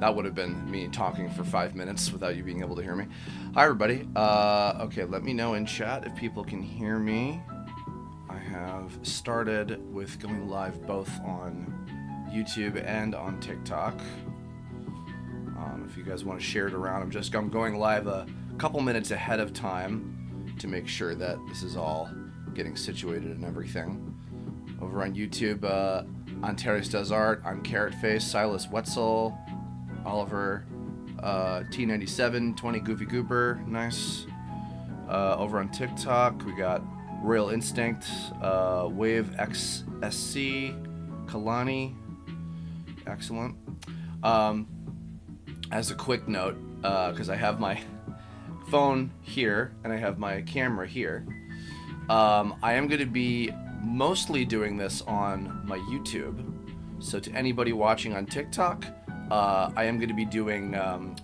That would have been me talking for 5 minutes without you being able to hear me. Hi, everybody. Okay, let me know in chat if people can hear me. I have started with going live both on YouTube and on TikTok. If you guys want to share it around, I'm going live a couple minutes ahead of time to make sure that this is all getting situated and everything. Over on YouTube, Ontario Does Art, I'm Carrot Face, Silas Wetzel, Oliver, T97, 20 Goofy Gooper, nice. Over on TikTok, we got Royal Instinct, Wave XSC, Kalani, excellent. As a quick note, because I have my phone here and I have my camera here, I am going to be mostly doing this on my YouTube. So to anybody watching on TikTok, I am going to be doing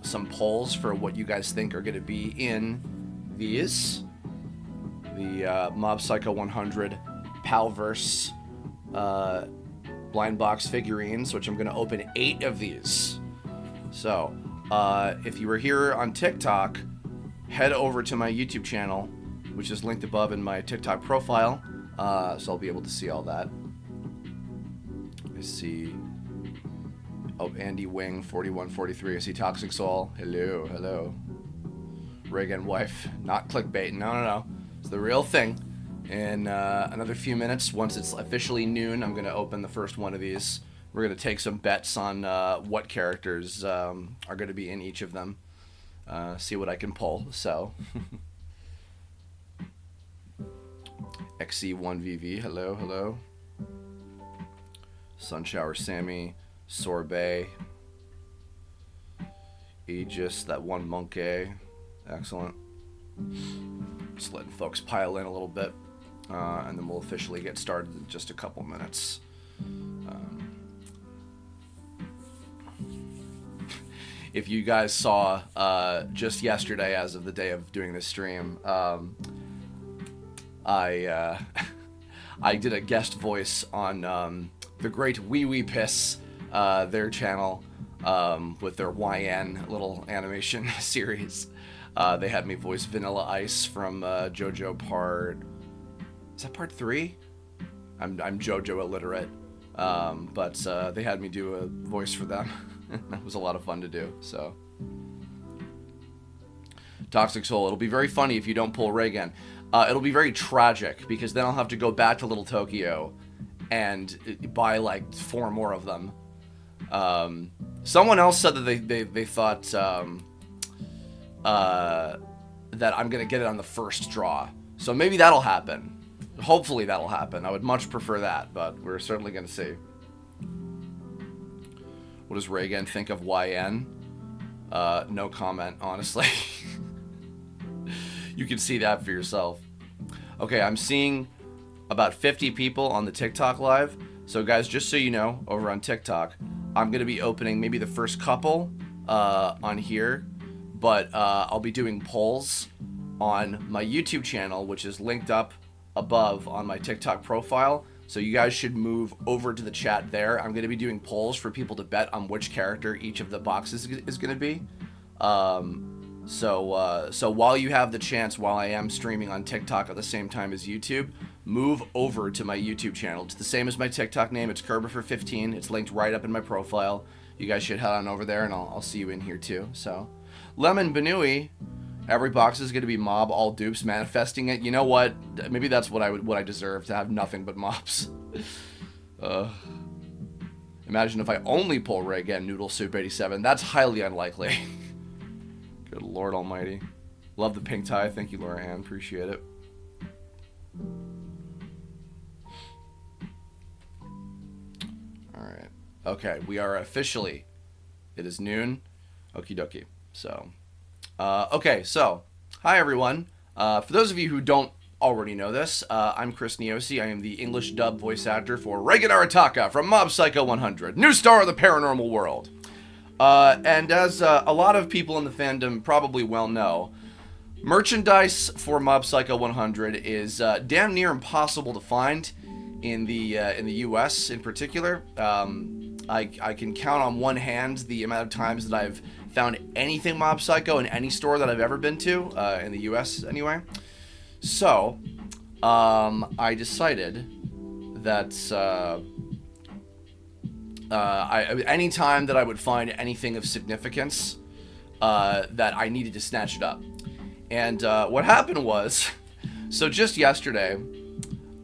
some polls for what you guys think are going to be in these. The Mob Psycho 100 Palverse Blindbox figurines, which I'm going to open 8 of these. So if you were here on TikTok, head over to my YouTube channel, which is linked above in my TikTok profile, so I'll be able to see all that. I see... Oh, Andy Wing, 4143. I see Toxic Soul. Hello, hello. Reigen wife. Not clickbait. No. It's the real thing. In another few minutes, once it's officially noon, I'm going to open the first one of these. We're going to take some bets on what characters are going to be in each of them. See what I can pull, so. XC1VV, hello. Sunshower Sammy. Sorbet, Aegis, that one monkey, excellent. Just letting folks pile in a little bit, and then we'll officially get started in just a couple minutes. If you guys saw just yesterday, as of the day of doing this stream, I did a guest voice on the great Wee Wee Piss. Their channel with their YN little animation series. They had me voice Vanilla Ice from JoJo part... Is that part 3? I'm JoJo illiterate. But they had me do a voice for them. That was a lot of fun to do, so... Toxic Soul, it'll be very funny if you don't pull Reigen. It'll be very tragic, because then I'll have to go back to Little Tokyo and buy like 4 more of them. Someone else said that they thought that I'm gonna get it on the first draw, so maybe that'll happen. Hopefully that'll happen. I would much prefer that, but we're certainly gonna see. What does Reigen think of YN? No comment, honestly. You can see that for yourself. Okay, I'm seeing about 50 people on the TikTok live. So guys, just so you know, over on TikTok, I'm going to be opening maybe the first couple on here, but I'll be doing polls on my YouTube channel, which is linked up above on my TikTok profile. So you guys should move over to the chat there. I'm going to be doing polls for people to bet on which character each of the boxes is going to be. So while you have the chance, while I am streaming on TikTok at the same time as YouTube, move over to my YouTube channel. It's the same as my TikTok name. It's Kerber15. It's linked right up in my profile. You guys should head on over there, and I'll see you in here too. So, Lemon Banui, every box is going to be mob, all dupes, manifesting it. You know what? Maybe that's what I deserve, to have nothing but mobs. Imagine if I only pull Reigen, Noodle Soup 87. That's highly unlikely. Good Lord Almighty. Love the pink tie. Thank you, Laura Ann. Appreciate it. Alright. Okay, we are officially... It is noon. Okie dokie. So... okay, so... Hi, everyone. For those of you who don't already know this, I'm Chris Niosi. I am the English dub voice actor for Reigen Arataka from Mob Psycho 100, new star of the paranormal world. And as a lot of people in the fandom probably well know, merchandise for Mob Psycho 100 is damn near impossible to find in the US in particular. I can count on one hand the amount of times that I've found anything Mob Psycho in any store that I've ever been to, in the US anyway. So, I decided that any time that I would find anything of significance, that I needed to snatch it up. And what happened was, so just yesterday,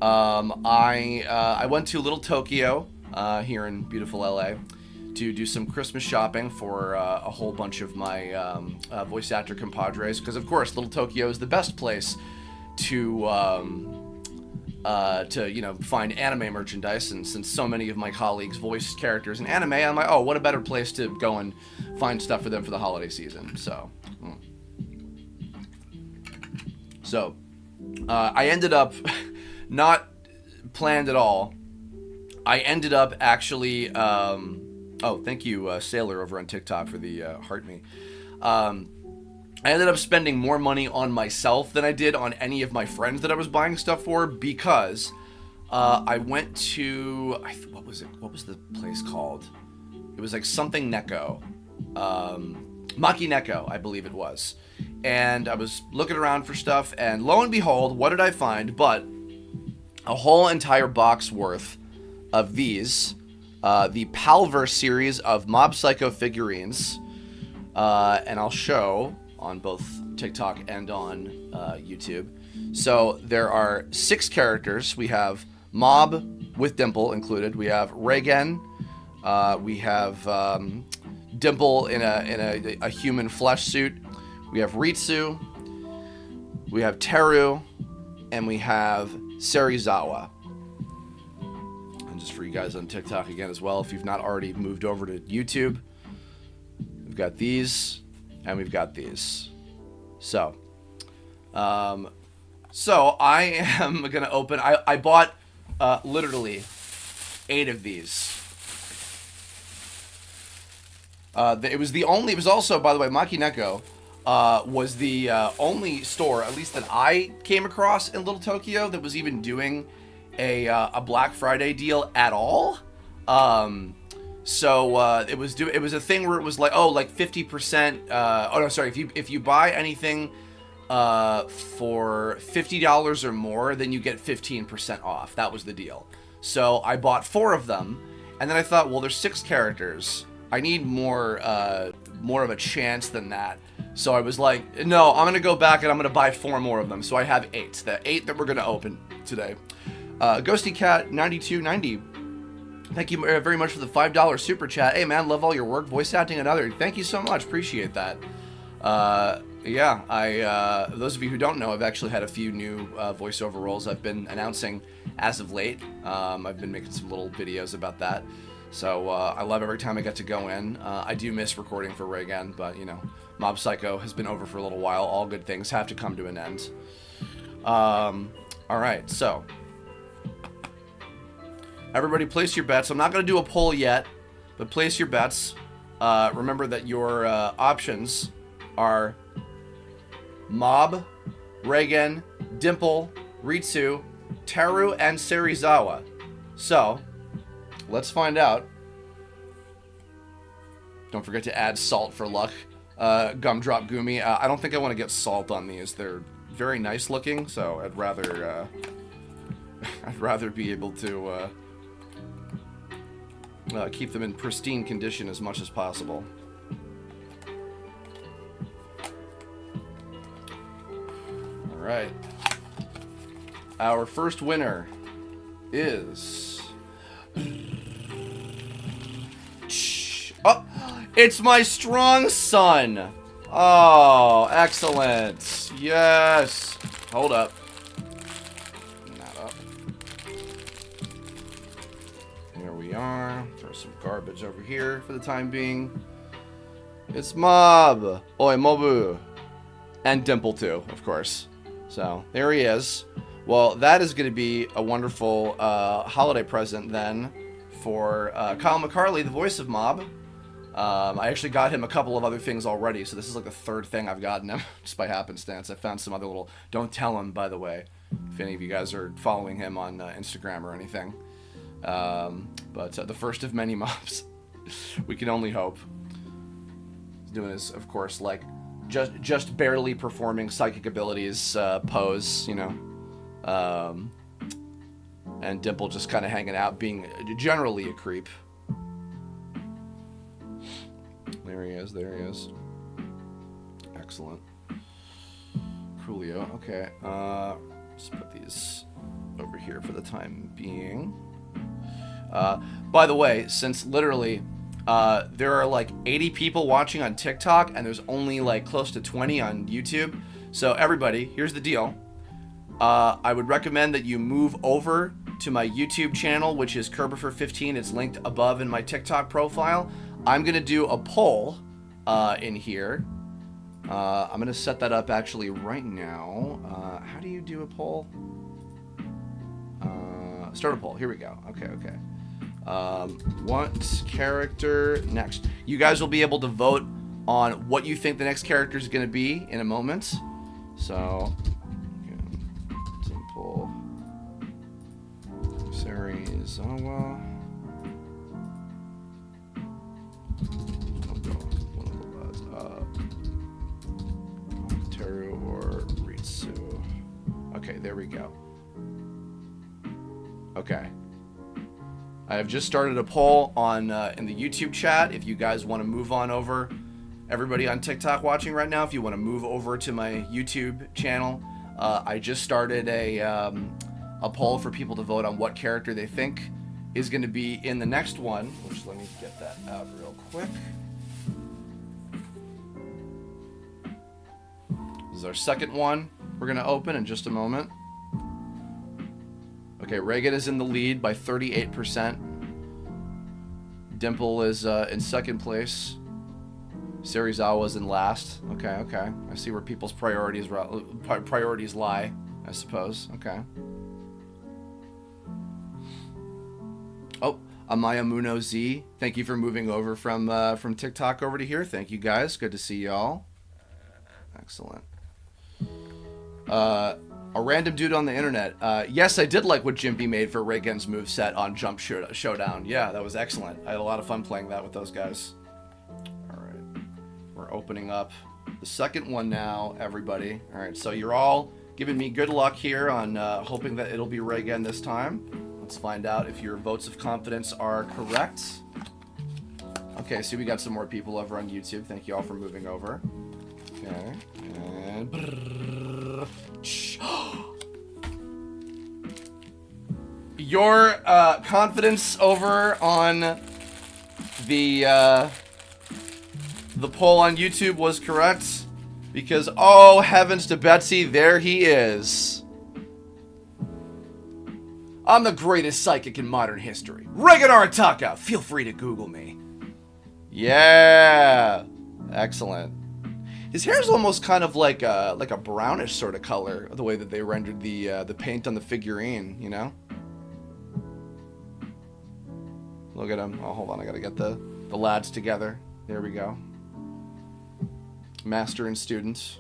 I went to Little Tokyo here in beautiful LA to do some Christmas shopping for a whole bunch of my voice actor compadres, because of course Little Tokyo is the best place to find anime merchandise, and since so many of my colleagues voice characters in anime, I'm like, oh, what a better place to go and find stuff for them for the holiday season. So I ended up not planned at all. I ended up actually oh, thank you, Sailor over on TikTok, for the heart me. I ended up spending more money on myself than I did on any of my friends that I was buying stuff for, because I went to, what was the place called? It was like something Neko. Maki Neko, I believe it was. And I was looking around for stuff, and lo and behold, what did I find but a whole entire box worth of these, the Palverse series of Mob Psycho figurines, and I'll show on both TikTok and on YouTube. So there are 6 characters. We have Mob with Dimple included. We have Reigen. We have Dimple in a human flesh suit. We have Ritsu. We have Teru, and we have Serizawa. And just for you guys on TikTok again as well, if you've not already moved over to YouTube, we've got these. And we've got these. So I am gonna open. I bought literally 8 of these. It was also, by the way, Maki Neko was the only store, at least that I came across in Little Tokyo, that was even doing a Black Friday deal at all. So it was a thing where it was like, 50%. If you buy anything for $50 or more, then you get 15% off. That was the deal. So I bought 4 of them, and then I thought, well, there's 6 characters. I need more of a chance than that. So I was like, no, I'm gonna go back and I'm gonna buy 4 more of them. So I have 8. The 8 that we're gonna open today. Ghosty Cat 9290. Thank you very much for the $5 super chat. Hey man, love all your work, voice acting and other. Thank you so much, appreciate that. Those of you who don't know, I've actually had a few new voiceover roles I've been announcing as of late. I've been making some little videos about that. So I love every time I get to go in. I do miss recording for Reigen, but you know, Mob Psycho has been over for a little while. All good things have to come to an end. Alright, so everybody place your bets. I'm not going to do a poll yet, but place your bets. Remember that your options are Mob, Reigen, Dimple, Ritsu, Teru, and Serizawa. So, let's find out. Don't forget to add salt for luck. Gumdrop Gumi. I don't think I want to get salt on these. They're very nice looking, so I'd rather be able to keep them in pristine condition as much as possible. Alright. Our first winner is... Oh! It's my strong son! Oh, excellent. Yes! Hold up. Not up. Here we are. Throw some garbage over here for the time being. It's Mob! Oi, Mobu! And Dimple too, of course. So, there he is. Well, that is going to be a wonderful holiday present then for Kyle McCarley, the voice of Mob. I actually got him a couple of other things already, so this is like the 3rd thing I've gotten him, just by happenstance. I found some other little... Don't tell him, by the way, if any of you guys are following him on Instagram or anything. But the first of many Mobs. We can only hope. He's doing his, of course, like, just barely performing psychic abilities pose, you know. And Dimple just kind of hanging out, being generally a creep. There he is, there he is. Excellent. Coolio, okay. Let's put these over here for the time being. By the way, since literally there are like 80 people watching on TikTok and there's only like close to 20 on YouTube, so everybody, here's the deal. I would recommend that you move over to my YouTube channel, which is Kerbifer15. It's linked above in my TikTok profile. I'm gonna do a poll in here. I'm gonna set that up actually right now. How do you do a poll? Start a poll. Here we go. Okay, okay. What character next? You guys will be able to vote on what you think the next character is going to be in a moment. So, Dimple, Serizawa. Teru or Ritsu. Okay, there we go. Okay. I have just started a poll on in the YouTube chat. If you guys want to move on over, everybody on TikTok watching right now, if you want to move over to my YouTube channel, I just started a poll for people to vote on what character they think is going to be in the next one. Which, let me get that out real quick. This is our second one. We're going to open in just a moment. Okay, Reigen is in the lead by 38%. Dimple is in second place. Serizawa is in last. Okay, okay. I see where people's priorities lie, I suppose. Okay. Oh, Amaya Muno Z. Thank you for moving over from TikTok over to here. Thank you guys. Good to see y'all. Excellent. A random dude on the internet. Yes, I did like what Jimpy made for Reigen's moveset on Jump Showdown. Yeah, that was excellent. I had a lot of fun playing that with those guys. Alright. We're opening up the second one now, everybody. Alright, so you're all giving me good luck here on hoping that it'll be Reigen this time. Let's find out if your votes of confidence are correct. Okay, so we got some more people over on YouTube. Thank you all for moving over. Okay, and... Your confidence over on the poll on YouTube was correct, because oh heavens to Betsy, there he is. I'm the greatest psychic in modern history, Reigen Arataka. Feel free to Google me. Yeah, excellent. His hair is almost kind of like a brownish sort of color, the way that they rendered the paint on the figurine, you know? Look at him. Oh, hold on, I gotta get the lads together. There we go. Master and student.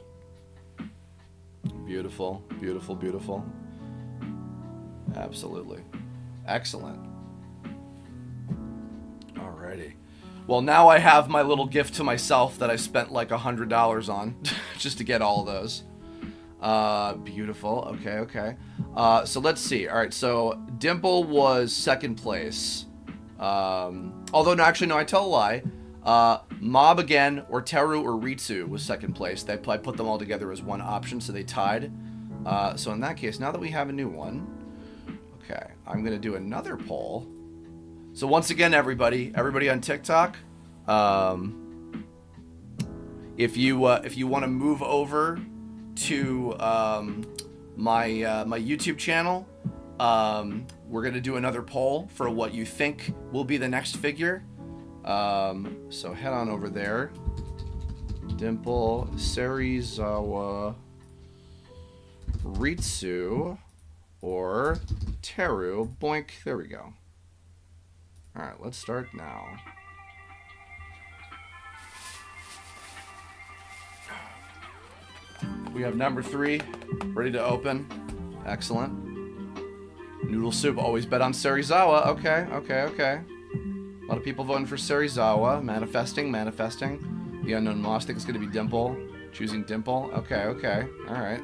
Beautiful, beautiful, beautiful. Absolutely. Excellent. Alrighty. Well, now I have my little gift to myself that I spent like $100 on just to get all of those. Beautiful. Okay, okay. So let's see. All right, so Dimple was second place. Although, no, actually, no, I tell a lie. Mob again, or Teru or Ritsu was second place. I put them all together as one option, so they tied. So in that case, now that we have a new one, okay, I'm going to do another poll. So once again, everybody on TikTok, if you want to move over to my YouTube channel, we're gonna do another poll for what you think will be the next figure. So head on over there. Dimple, Serizawa, Ritsu, or Teru. Boink. There we go. Alright, let's start now. We have number 3 ready to open. Excellent. Noodle Soup always bet on Serizawa. Okay, okay, okay. A lot of people voting for Serizawa. Manifesting. The unknown moss. I think it's going to be Dimple. Choosing Dimple. Okay. All right.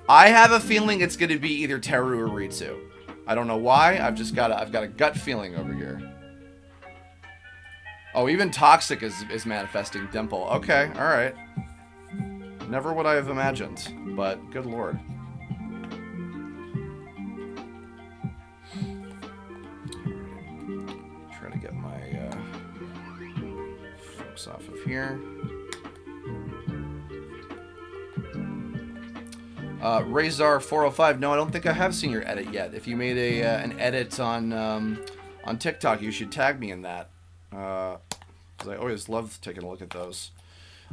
I have a feeling it's going to be either Teru or Ritsu. I don't know why. I've got a gut feeling over here. Oh, even Toxic is manifesting Dimple. Okay. All right. Never would I have imagined, but good lord. Trying to get my folks off of here. Razor405. No, I don't think I have seen your edit yet. If you made an edit on TikTok, you should tag me in that. Because I always love taking a look at those.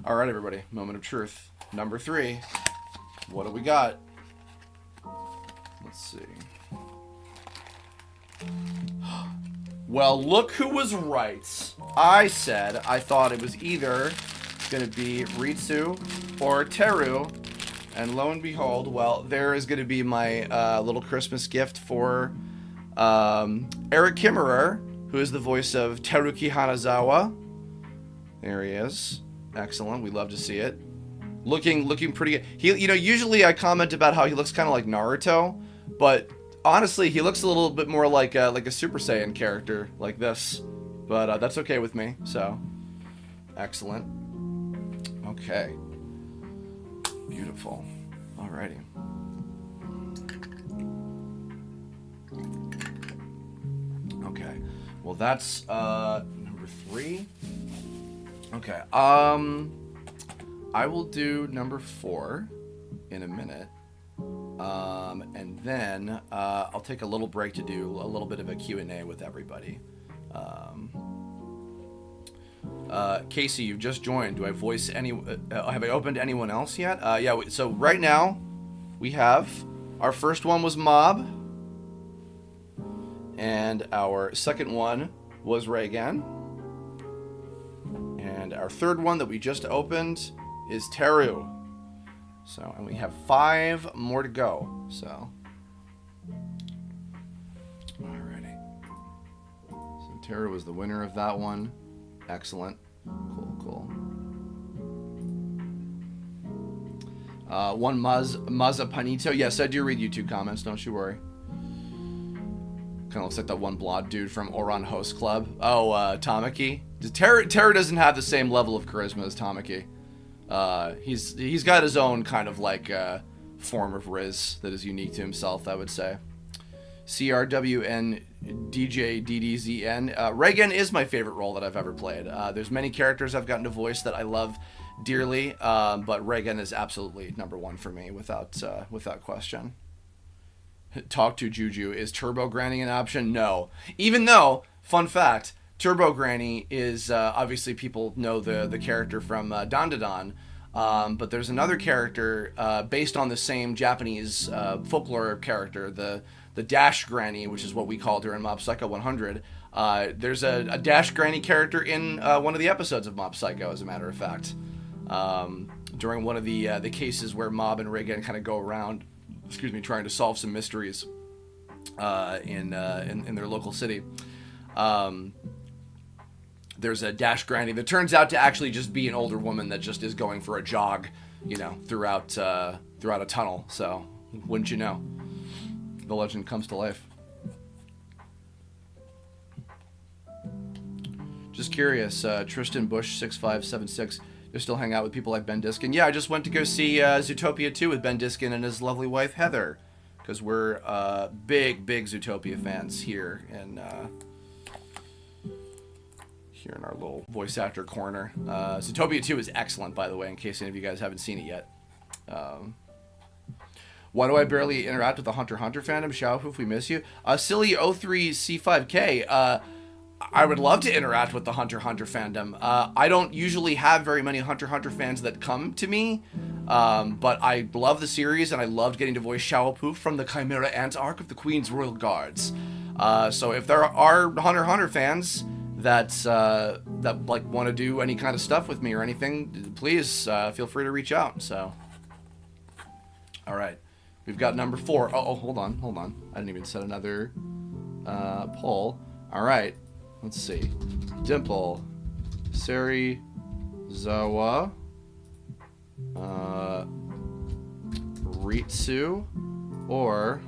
All right, everybody. Moment of truth. Number 3. What do we got? Let's see. Well, look who was right. I said I thought it was either going to be Ritsu or Teru. And lo and behold, well, there is going to be my little Christmas gift for Eric Kimmerer, who is the voice of Teruki Hanazawa. There he is. Excellent. We love to see it. Looking pretty good. He, usually I comment about how he looks kind of like Naruto, but honestly, he looks a little bit more like a Super Saiyan character like this. But that's okay with me. So, excellent. Okay. Beautiful. Alrighty. Okay. Well, that's number 3. Okay. I will do number 4 in a minute. And then I'll take a little break to do a little bit of a Q&A with everybody. Casey, you've just joined. Do I voice any? Have I opened anyone else yet? Yeah. So right now, we have our first one was Mob, and our second one was Reigen, and our third one that we just opened is Teru. So, and we have 5 more to go. So, alrighty. So Teru was the winner of that one. Excellent. Cool. One Mazza Panito. Yes, I do read YouTube comments, don't you worry. Kind of looks like that one blonde dude from Oran Host Club. Oh, Tamaki. Teru doesn't have the same level of charisma as Tamaki. He's got his own kind of like form of Riz that is unique to himself, I would say. CRWN DJ DDZN. Reigen is my favorite role that I've ever played. There's many characters I've gotten to voice that I love dearly, but Reigen is absolutely number 1 for me without question. Talk to Juju. Is Turbo Granny an option? No. Even though, fun fact, Turbo Granny is obviously people know the character from Dandadan, but there's another character based on the same Japanese folklore character, the Dash Granny, which is what we called her in Mob Psycho 100. There's a Dash Granny character in one of the episodes of Mob Psycho, as a matter of fact. During one of the cases where Mob and Reigen kind of go around, trying to solve some mysteries in their local city. There's a Dash Granny that turns out to actually just be an older woman that just is going for a jog, throughout a tunnel. So, wouldn't you know? The legend comes to life. Just curious, Tristan Bush 6576. You still hang out with people like Ben Diskin? Yeah, I just went to go see Zootopia 2 with Ben Diskin and his lovely wife Heather, because we're big Zootopia fans here in our little voice actor corner. Zootopia 2 is excellent, by the way, in case any of you guys haven't seen it yet. Why do I barely interact with the Hunter x Hunter fandom? Xiaopoof, we miss you. Silly 03C5K. I would love to interact with the Hunter x Hunter fandom. I don't usually have very many Hunter x Hunter fans that come to me, but I love the series, and I loved getting to voice Xiaopoof from the Chimera Ant arc of the Queen's Royal Guards. So if there are Hunter x Hunter fans that want to do any kind of stuff with me or anything, please feel free to reach out. So, all right. We've got number 4. Oh, hold on. I didn't even set another poll. All right. Let's see. Dimple, Serizawa, Ritsu, or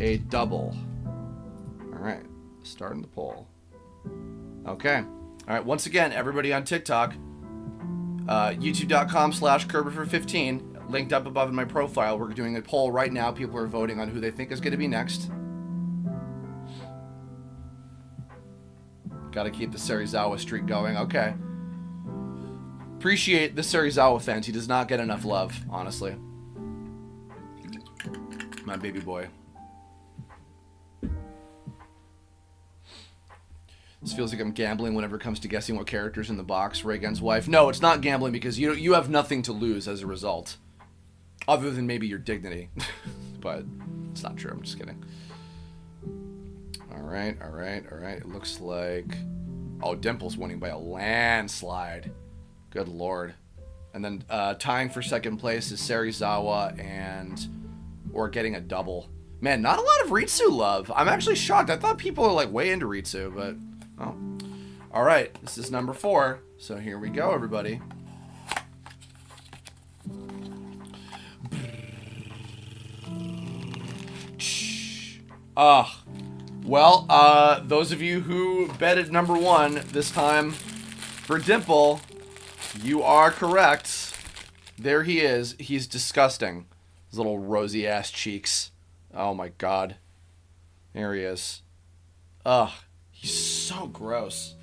a double. All right, starting the poll. Okay. All right, once again, everybody on TikTok, youtube.com/Kerber15, linked up above in my profile. We're doing a poll right now. People are voting on who they think is going to be next. Got to keep the Serizawa streak going. Okay. Appreciate the Serizawa fans. He does not get enough love, honestly. My baby boy. This feels like I'm gambling whenever it comes to guessing what character's in the box. Reigen's wife. No, it's not gambling because you have nothing to lose as a result. Other than maybe your dignity. But it's not true. I'm just kidding. Alright. It looks like... Oh, Dimple's winning by a landslide. Good lord. And then tying for second place is Serizawa or getting a double. Man, not a lot of Ritsu love. I'm actually shocked. I thought people are like way into Ritsu, but... Oh. Alright, this is number 4. So here we go, everybody. Well, those of you who betted number 1 this time for Dimple, you are correct. There he is. He's disgusting. His little rosy ass cheeks. Oh my god. There he is. Ugh. He's so gross.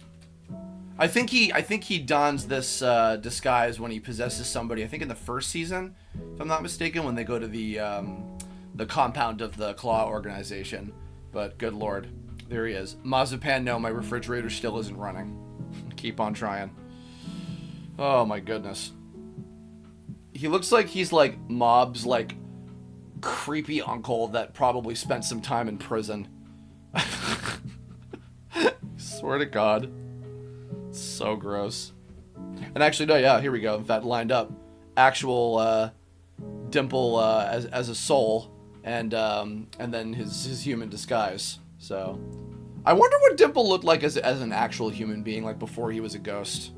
I think he dons this disguise when he possesses somebody. I think in the first season, if I'm not mistaken, when they go to the compound of the Claw organization. But good lord, there he is. Mazapan, no, my refrigerator still isn't running. Keep on trying. Oh my goodness. He looks like he's like Mob's like creepy uncle that probably spent some time in prison. Swear to God. It's so gross. And actually, no, yeah, here we go. In fact, lined up. Actual Dimple as a soul, and then his human disguise. So, I wonder what Dimple looked like as an actual human being, like before he was a ghost.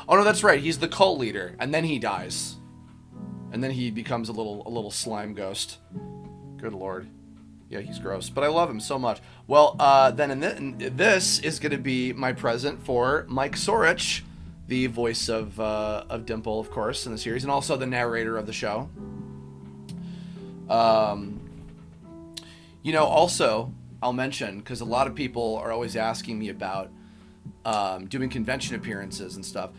Oh no, that's right. He's the cult leader, and then he dies, and then he becomes a little slime ghost. Good lord. Yeah, he's gross, but I love him so much. Well, then this is going to be my present for Mike Sorich, the voice of Dimple, of course, in the series, and also the narrator of the show. You know, also, I'll mention, because a lot of people are always asking me about doing convention appearances and stuff.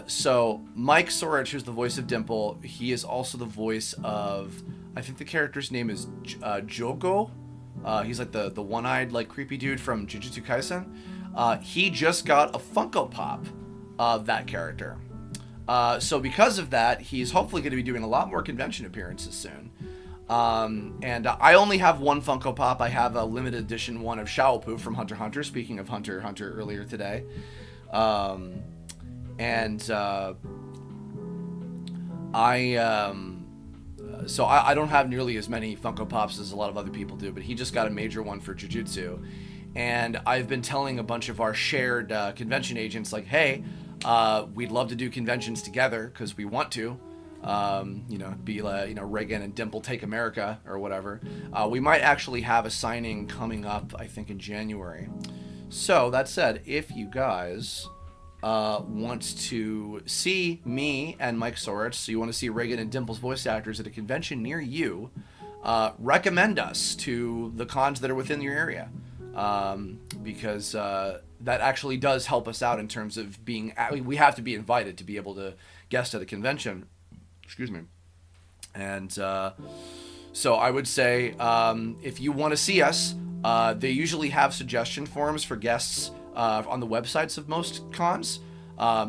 So Mike Sorich, who's the voice of Dimple, he is also the voice of... I think the character's name is Jogo. He's like the one-eyed, like, creepy dude from Jujutsu Kaisen. He just got a Funko Pop of that character. So because of that, he's hopefully going to be doing a lot more convention appearances soon. And I only have one Funko Pop. I have a limited edition one of Xiaopu from Hunter x Hunter, speaking of Hunter x Hunter earlier today. So I don't have nearly as many Funko Pops as a lot of other people do, but he just got a major one for Jujutsu. And I've been telling a bunch of our shared convention agents, like, hey, we'd love to do conventions together because we want to. Be like, Reigen and Dimple Take America or whatever. We might actually have a signing coming up, I think, in January. So that said, if you guys... wants to see me and Mike Sorich, so you want to see Reigen and Dimple's voice actors at a convention near you, recommend us to the cons that are within your area, because that actually does help us out in terms of being... we have to be invited to be able to guest at a convention. Excuse me. And so I would say, if you want to see us, they usually have suggestion forms for guests on the websites of most cons.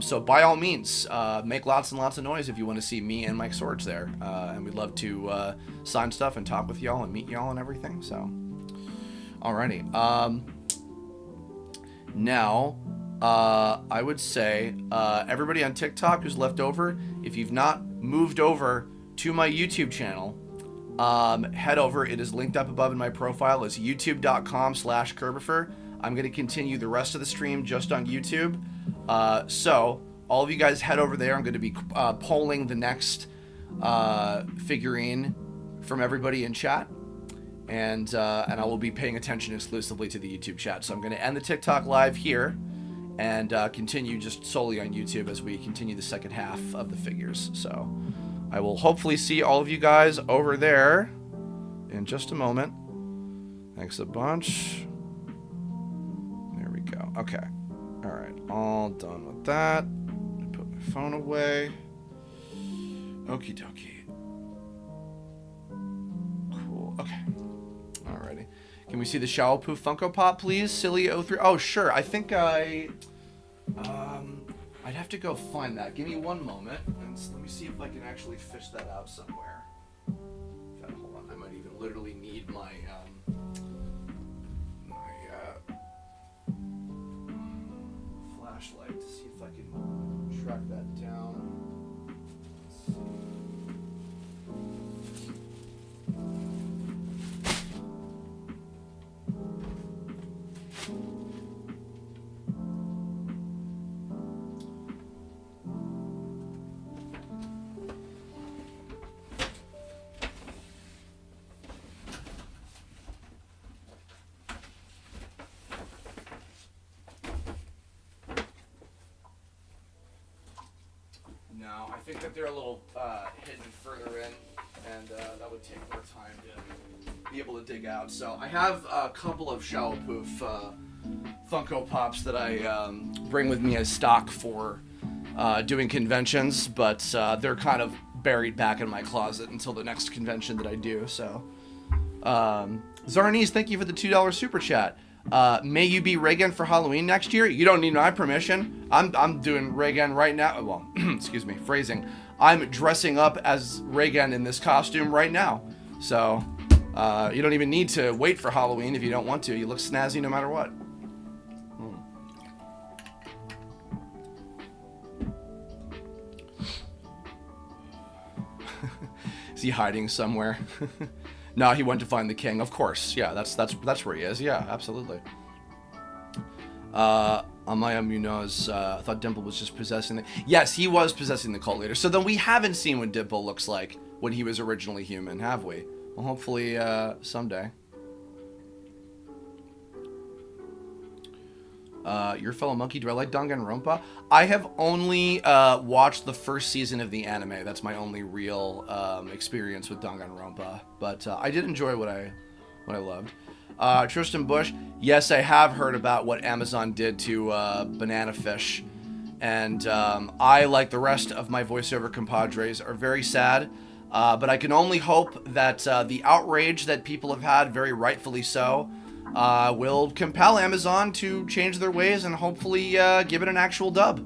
So by all means, make lots and lots of noise if you want to see me and Mike Sorich there. And we'd love to sign stuff and talk with y'all and meet y'all and everything. So, alrighty. Now, I would say everybody on TikTok who's left over, if you've not moved over to my YouTube channel, head over. It is linked up above in my profile. It's youtube.com/Kerbifer. I'm going to continue the rest of the stream just on YouTube. So all of you guys head over there. I'm going to be polling the next figurine from everybody in chat. And I will be paying attention exclusively to the YouTube chat. So I'm going to end the TikTok live here and continue just solely on YouTube as we continue the second half of the figures. So I will hopefully see all of you guys over there in just a moment. Thanks a bunch. There we go. Okay. All right. All done with that. Put my phone away. Okie dokie. Cool. Okay. Alrighty. Can we see the Shower Poof Funko Pop, please? Silly03. Oh, sure. I think I'd have to go find that. Give me one moment. And let me see if I can actually fish that out somewhere. God, hold on. I might even literally need my flashlight to see if I can track that down. Let's see. No, I think that they're a little hidden further in, and that would take more time to be able to dig out. So I have a couple of Shower Poof Funko Pops that I bring with me as stock for doing conventions, but they're kind of buried back in my closet until the next convention that I do. So, Zarnese, thank you for the $2 super chat. May you be Reigen for Halloween next year? You don't need my permission. I'm doing Reigen right now. Well, excuse me, phrasing. I'm dressing up as Reigen in this costume right now. So, you don't even need to wait for Halloween if you don't want to. You look snazzy no matter what. Is he hiding somewhere? No, he went to find the king. Of course. Yeah, that's where he is. Yeah, absolutely. Amaya Munoz, I thought Dimple was just possessing the... Yes, he was possessing the cult leader. So then we haven't seen what Dimple looks like when he was originally human, have we? Well, hopefully someday. Your fellow monkey, do I like Danganronpa? I have only watched the first season of the anime. That's my only real experience with Danganronpa. But I did enjoy what I loved. Tristan Bush, yes, I have heard about what Amazon did to Banana Fish. And I, like the rest of my voiceover compadres, are very sad. But I can only hope that the outrage that people have had, very rightfully so, will compel Amazon to change their ways and hopefully give it an actual dub.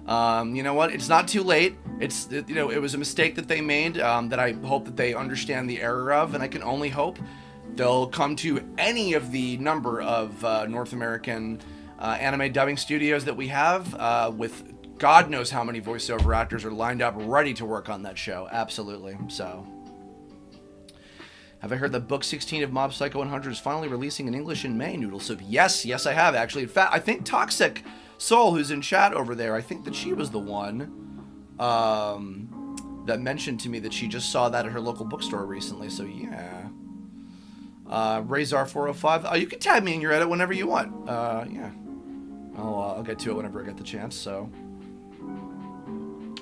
You know what? It's not too late. It was a mistake that they made that I hope that they understand the error of, and I can only hope they'll come to any of the number of North American anime dubbing studios that we have with God knows how many voiceover actors are lined up ready to work on that show. Absolutely. So... Have I heard that book 16 of Mob Psycho 100 is finally releasing in English in May, Noodle Soup? Yes, I have, actually. In fact, I think Toxic Soul, who's in chat over there, I think that she was the one that mentioned to me that she just saw that at her local bookstore recently, so yeah. Razor405, you can tag me in your edit whenever you want. Yeah. I'll get to it whenever I get the chance, so.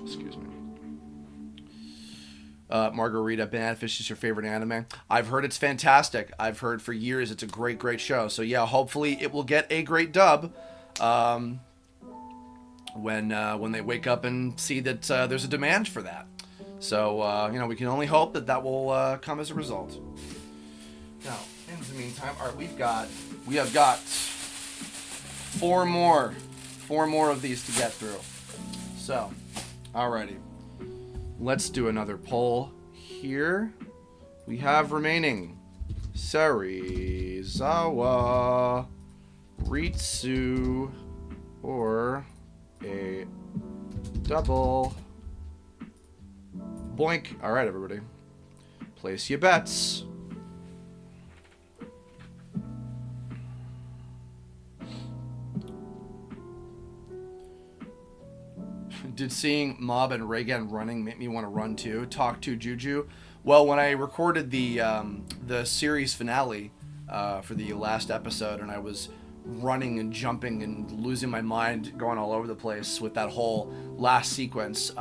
Excuse me. Margarita, Banana Fish is your favorite anime. I've heard it's fantastic. I've heard for years it's a great show. So yeah, hopefully it will get a great dub when they wake up and see that there's a demand for that. So we can only hope that will come as a result. Now, in the meantime, all right, we have got four more of these to get through. So, alrighty. Let's do another poll here. We have remaining Serizawa, Ritsu, or a double boink. All right, everybody. Place your bets. Did seeing Mob and Reigen running make me want to run too? Talk to Juju. Well, when I recorded the series finale for the last episode, and I was running and jumping and losing my mind, going all over the place with that whole last sequence,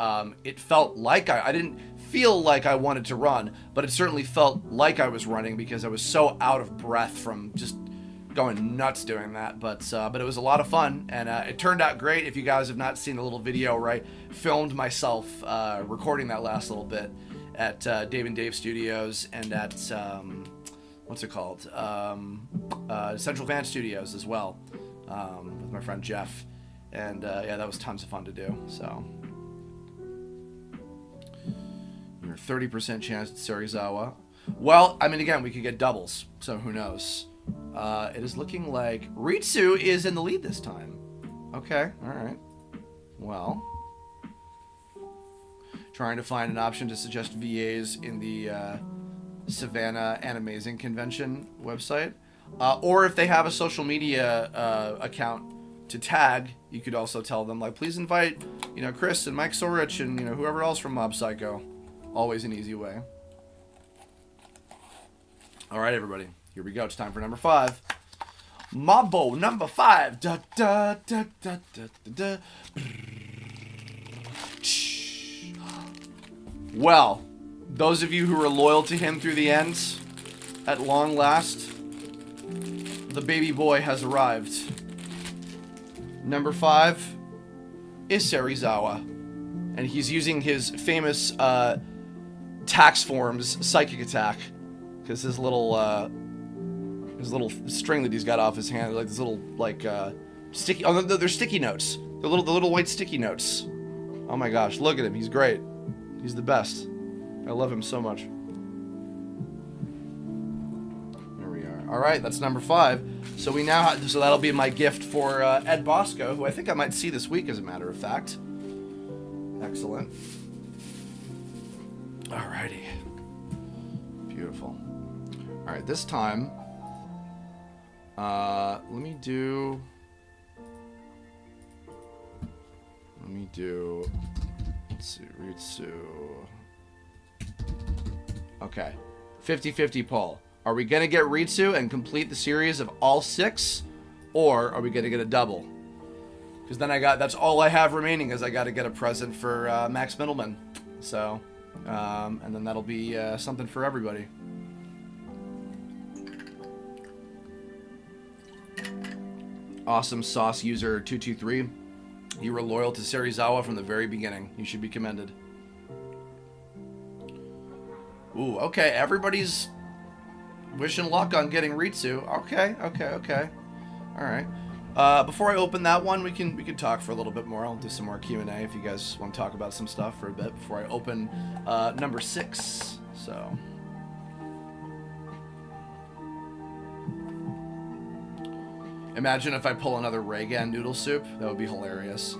it felt like I didn't feel like I wanted to run, but it certainly felt like I was running because I was so out of breath from just going nuts doing that. But it was a lot of fun, and it turned out great. If you guys have not seen the little video where I filmed myself recording that last little bit at Dave and Dave Studios and at what's it called, Central Van Studios as well, with my friend Jeff, and yeah, that was tons of fun to do. So your 30% chance at Serizawa. Well, I mean, again, we could get doubles, so who knows. It is looking like Ritsu is in the lead this time. Okay, all right. Well, trying to find an option to suggest VAs in the Savannah Animazing Convention website. Or if they have a social media account to tag, you could also tell them, like, please invite, Chris and Mike Sorich and, whoever else from Mob Psycho. Always an easy way. All right, everybody. Here we go. It's time for number 5. Mambo number 5. Da, da, da, da, da, da, da. Well, those of you who are loyal to him through the end, at long last, the baby boy has arrived. Number 5 is Serizawa, and he's using his famous tax forms psychic attack, because his little string that he's got off his hand, like this little sticky. Oh, no, they're sticky notes. The little white sticky notes. Oh my gosh, look at him. He's great. He's the best. I love him so much. There we are. All right, that's number 5. So we now so that'll be my gift for Ed Bosco, who I think I might see this week, as a matter of fact. Excellent. Alrighty. Beautiful. All right, this time, let me do, let's see, Ritsu. Okay, 50-50 poll. Are we going to get Ritsu and complete the series of all 6, or are we going to get a double? Because then that's all I have remaining, is I got to get a present for Max Middleman. So, and then that'll be something for everybody. Awesome sauce user 223. You were loyal to Serizawa from the very beginning. You should be commended. Ooh, okay. Everybody's wishing luck on getting Ritsu. Okay. All right. Before I open that one, we can talk for a little bit more. I'll do some more Q&A if you guys want to talk about some stuff for a bit before I open number 6. So. Imagine if I pull another Reigen noodle soup. That would be hilarious.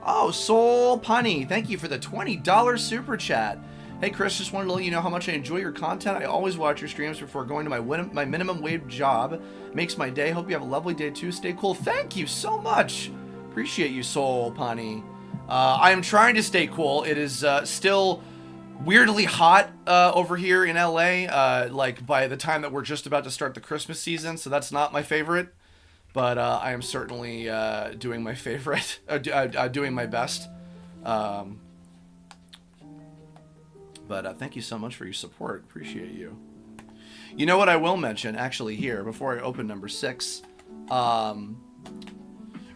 Oh, Soul Punny, thank you for the $20 super chat. Hey, Chris, just wanted to let you know how much I enjoy your content. I always watch your streams before going to my minimum wage job. Makes my day. Hope you have a lovely day, too. Stay cool. Thank you so much. Appreciate you, Soul Punny. I am trying to stay cool. It is still weirdly hot over here in LA, like by the time that we're just about to start the Christmas season, so that's not my favorite. But I am certainly doing my favorite, doing my best. But thank you so much for your support. Appreciate you. You know what I will mention, actually, here, before I open number 6.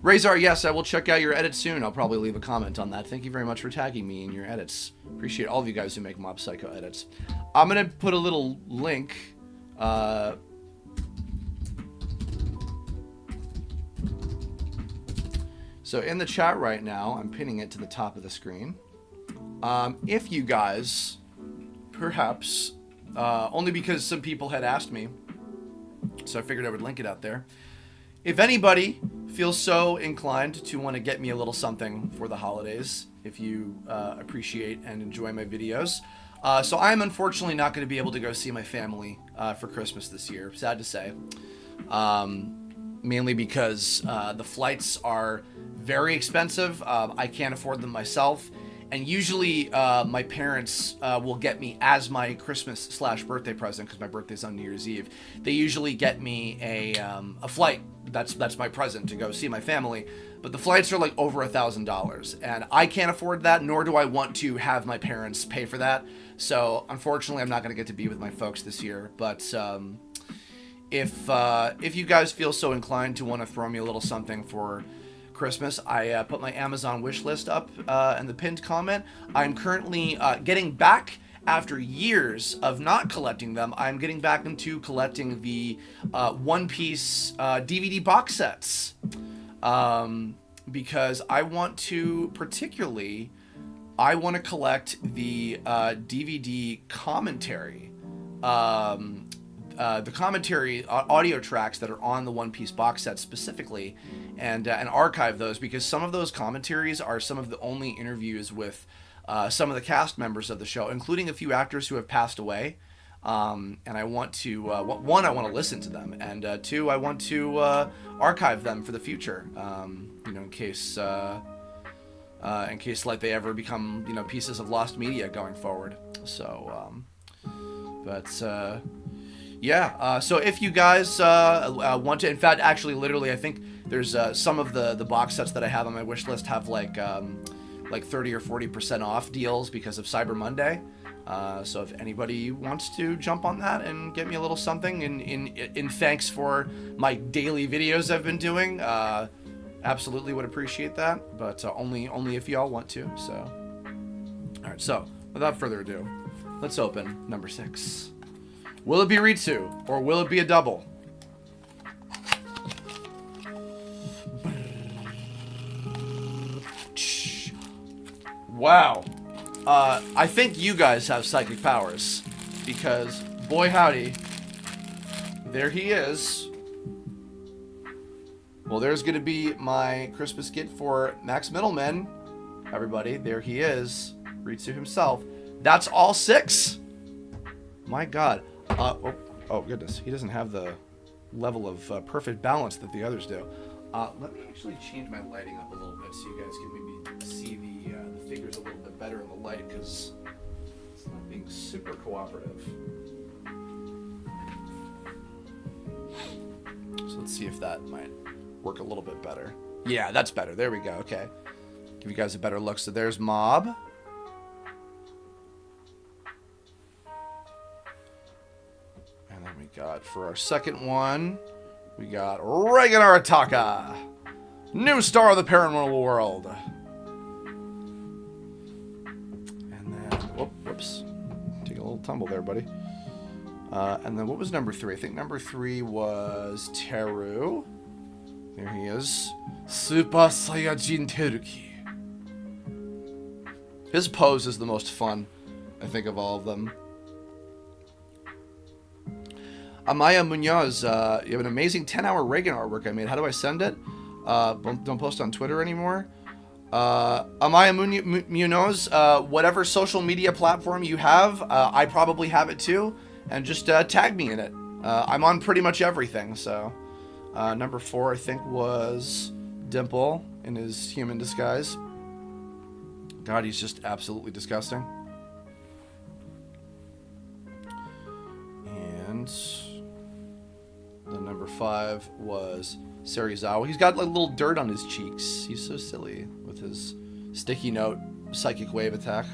Razor, yes, I will check out your edits soon. I'll probably leave a comment on that. Thank you very much for tagging me in your edits. Appreciate all of you guys who make Mob Psycho edits. I'm going to put a little link... So in the chat right now, I'm pinning it to the top of the screen. If you guys, perhaps, only because some people had asked me, so I figured I would link it out there. If anybody feels so inclined to want to get me a little something for the holidays, if you appreciate and enjoy my videos, So I'm unfortunately not going to be able to go see my family for Christmas this year. Sad to say. Mainly because the flights are very expensive. I can't afford them myself. And usually my parents will get me as my Christmas/birthday present, because my birthday's on New Year's Eve. They usually get me a flight. That's my present to go see my family. But the flights are like over $1,000, and I can't afford that, nor do I want to have my parents pay for that. So unfortunately, I'm not going to get to be with my folks this year. But if you guys feel so inclined to want to throw me a little something for Christmas, I put my Amazon wish list up in the pinned comment. I'm currently getting back, after years of not collecting them, I'm getting back into collecting the One Piece DVD box sets. Because I want to collect the DVD commentary. The commentary audio tracks that are on the One Piece box set specifically, and archive those, because some of those commentaries are some of the only interviews with some of the cast members of the show, including a few actors who have passed away. And I want to, one, I want to listen to them, and two, I want to archive them for the future, in case like they ever become, pieces of lost media going forward. So, yeah. So if you guys want to, in fact, actually, literally, I think there's some of the box sets that I have on my wish list have like 30 or 40% off deals because of Cyber Monday. So if anybody wants to jump on that and get me a little something in thanks for my daily videos I've been doing, absolutely would appreciate that. But only if y'all want to. So, all right. So without further ado, let's open number 6. Will it be Ritsu, or will it be a double? Wow. I think you guys have psychic powers, because, boy howdy, there he is. Well, there's going to be my Christmas gift for Max Middleman. Everybody, there he is. Ritsu himself. That's all 6. My God. Oh goodness, he doesn't have the level of perfect balance that the others do. Let me actually change my lighting up a little bit so you guys can maybe see the figures a little bit better in the light, because it's not being super cooperative. So let's see if that might work a little bit better. Yeah, that's better. There we go. Okay. Give you guys a better look. So there's Mob. We got, for our second one, we got Reigen Arataka, new star of the paranormal world. And then, whoops, take a little tumble there, buddy. And then what was number 3? I think number 3 was Teru. There he is. Super Saiyajin Teruki. His pose is the most fun, I think, of all of them. Amaya Munoz, you have an amazing 10-hour Reigen artwork I made. How do I send it? Don't post on Twitter anymore. Amaya Munoz, whatever social media platform you have, I probably have it too. And just tag me in it. I'm on pretty much everything. So number 4, I think, was Dimple in his human disguise. God, he's just absolutely disgusting. And then number 5 was Serizawa. He's got like little dirt on his cheeks. He's so silly with his sticky note psychic wave attack.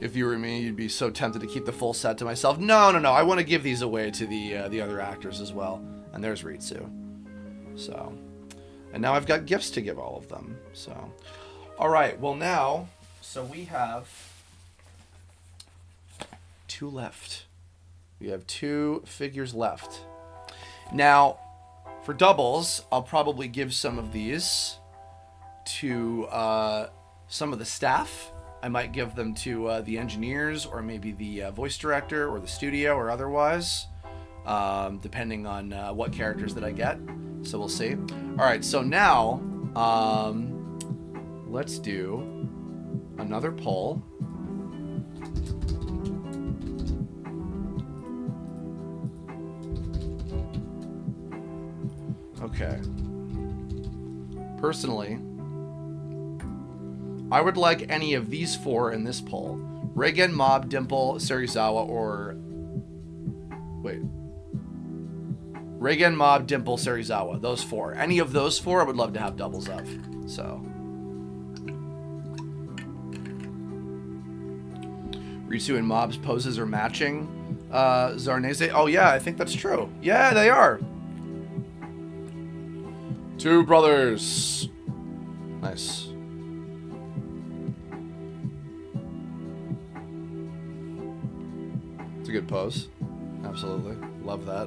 If you were me, you'd be so tempted to keep the full set to myself. No. I want to give these away to the other actors as well. And there's Ritsu. So, and now I've got gifts to give all of them. So, all right. Well, now, so we have 2 left. We have 2 figures left. Now, for doubles, I'll probably give some of these to some of the staff. I might give them to the engineers, or maybe the voice director, or the studio, or otherwise, depending on what characters that I get. So we'll see. All right, so now let's do Another pull. Okay. Personally, I would like any of these four in this poll. Reigen, Mob, Dimple, Serizawa, or... Wait. Reigen, Mob, Dimple, Serizawa. Those four. Any of those four I would love to have doubles of. So... Ritsu and Mob's poses are matching. Zarnese. Oh, yeah, I think that's true. Yeah, they are. Two brothers. Nice. It's a good pose. Absolutely. Love that.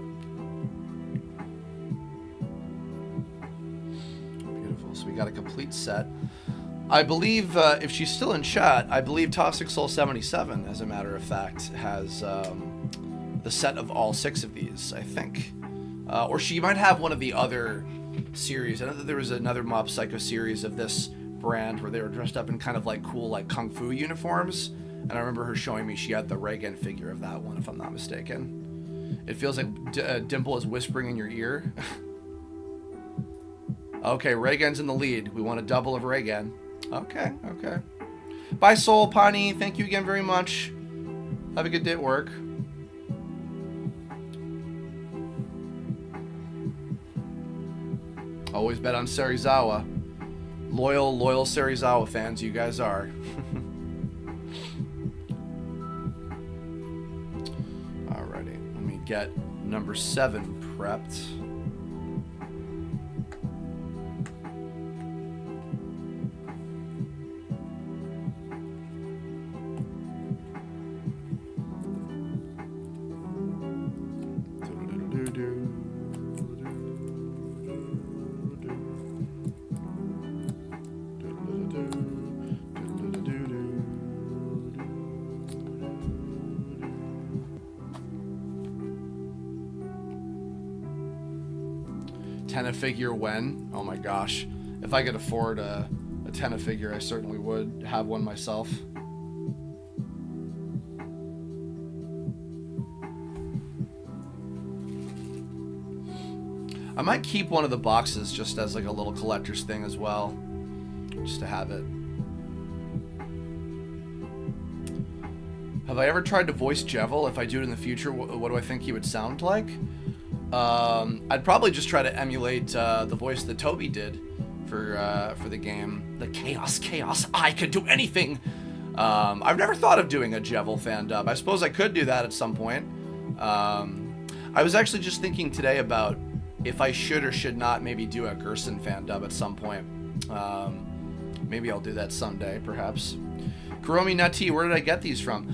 Beautiful. So we got a complete set. I believe, if she's still in chat, I believe Toxic Soul 77, as a matter of fact, has the set of all 6 of these, I think. Or she might have one of the other series. I know that there was another Mob Psycho series of this brand where they were dressed up in kind of like cool like kung fu uniforms. And I remember her showing me she had the Reigen figure of that one, if I'm not mistaken. It feels like Dimple is whispering in your ear. Okay, Reigen's in the lead. We want a double of Reigen. Okay, okay. Bye, Soul Pani. Thank you again very much. Have a good day at work. Always bet on Serizawa. Loyal Serizawa fans, you guys are. Alrighty, let me get number 7 prepped. A figure when? Oh my gosh. If I could afford a tenna figure, I certainly would have one myself. I might keep one of the boxes just as like a little collector's thing as well. Just to have it. Have I ever tried to voice Jevil? If I do it in the future, what do I think he would sound like? I'd probably just try to emulate the voice that Toby did for the game. The chaos, I could do anything. I've never thought of doing a Jevil fan dub. I suppose I could do that at some point. I was actually just thinking today about if I should or should not maybe do a Gerson fan dub at some point. Maybe I'll do that someday, perhaps. Kuromi Nati, where did I get these from?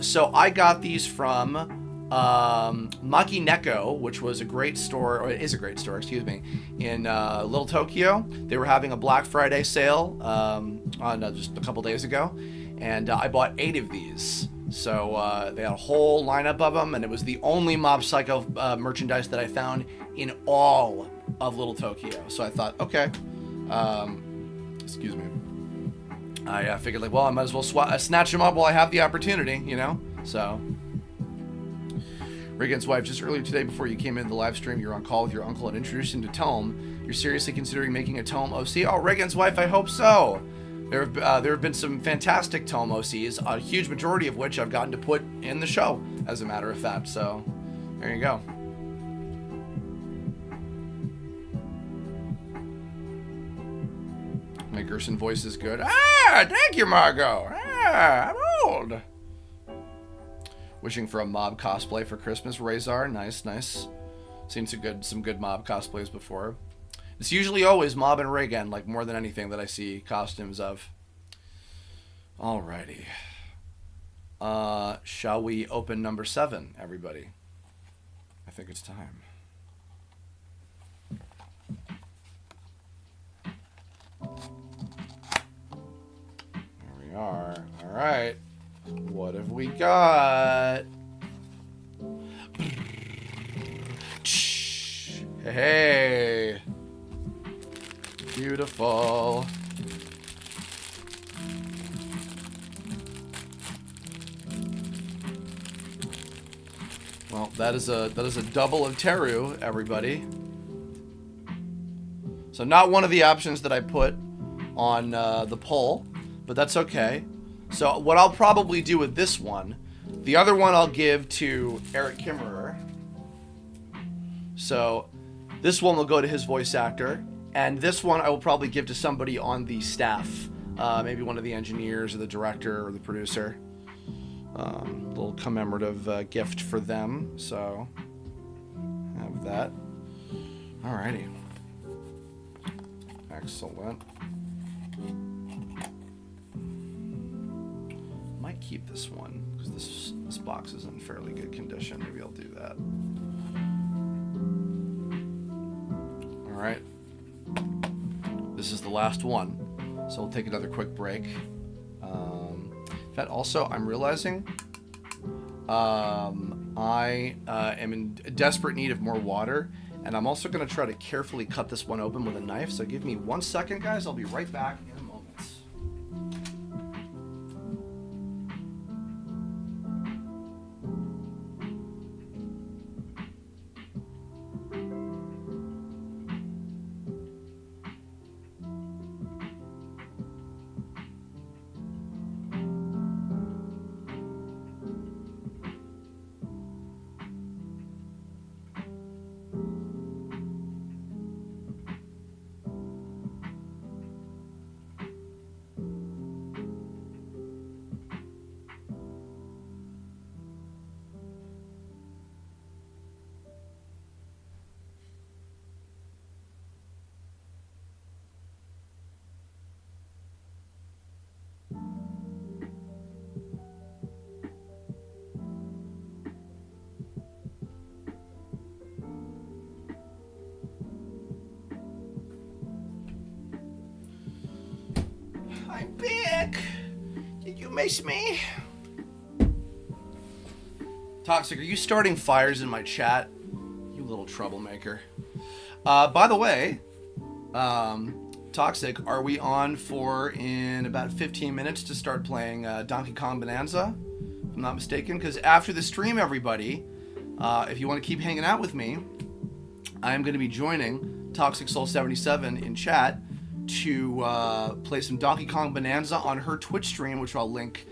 So I got these from Makineko, which was a great store, or it is a great store, excuse me, in Little Tokyo. They were having a Black Friday sale on just a couple days ago, and I bought 8 of these. So they had a whole lineup of them, and it was the only Mob Psycho merchandise that I found in all of Little Tokyo. So I thought, okay, excuse me. I figured, like, well, I might as well snatch them up while I have the opportunity, you know? So... Reigen's wife, just earlier today before you came into the live stream, you're on call with your uncle and introduced him to Tome. You're seriously considering making a Tome OC? Oh, Reigen's wife, I hope so. There have been some fantastic Tome OCs, a huge majority of which I've gotten to put in the show, as a matter of fact. So, there you go. My Gerson voice is good. Ah, thank you, Margot. Ah, I'm old. Wishing for a Mob cosplay for Christmas, Razor. Nice, nice. Seen some good Mob cosplays before. It's usually always Mob and Reigen, like more than anything that I see costumes of. Alrighty. Shall we open number 7, everybody? I think it's time. Here we are. Alright. What have we got? Hey. Beautiful. Well, that is a double of Teru, everybody. So not one of the options that I put on the poll, but that's okay. So what I'll probably do with this one, the other one I'll give to Eric Kimmerer. So this one will go to his voice actor, and this one I will probably give to somebody on the staff, maybe one of the engineers or the director or the producer. Little commemorative gift for them. So have that. Alrighty. Excellent. Might keep this one because this box is in fairly good condition. Maybe I'll do that. All right. This is the last one, so we'll take another quick break. That also, I'm realizing I am in desperate need of more water, and I'm also going to try to carefully cut this one open with a knife. So give me 1 second, guys. I'll be right back in a moment. I'm back. Did you miss me? Toxic, are you starting fires in my chat? You little troublemaker. By the way, Toxic, are we on for in about 15 minutes to start playing Donkey Kong Bonanza? If I'm not mistaken, because after the stream, everybody, if you want to keep hanging out with me, I am going to be joining Toxic Soul 77 in chat to play some Donkey Kong Bonanza on her Twitch stream, which I'll link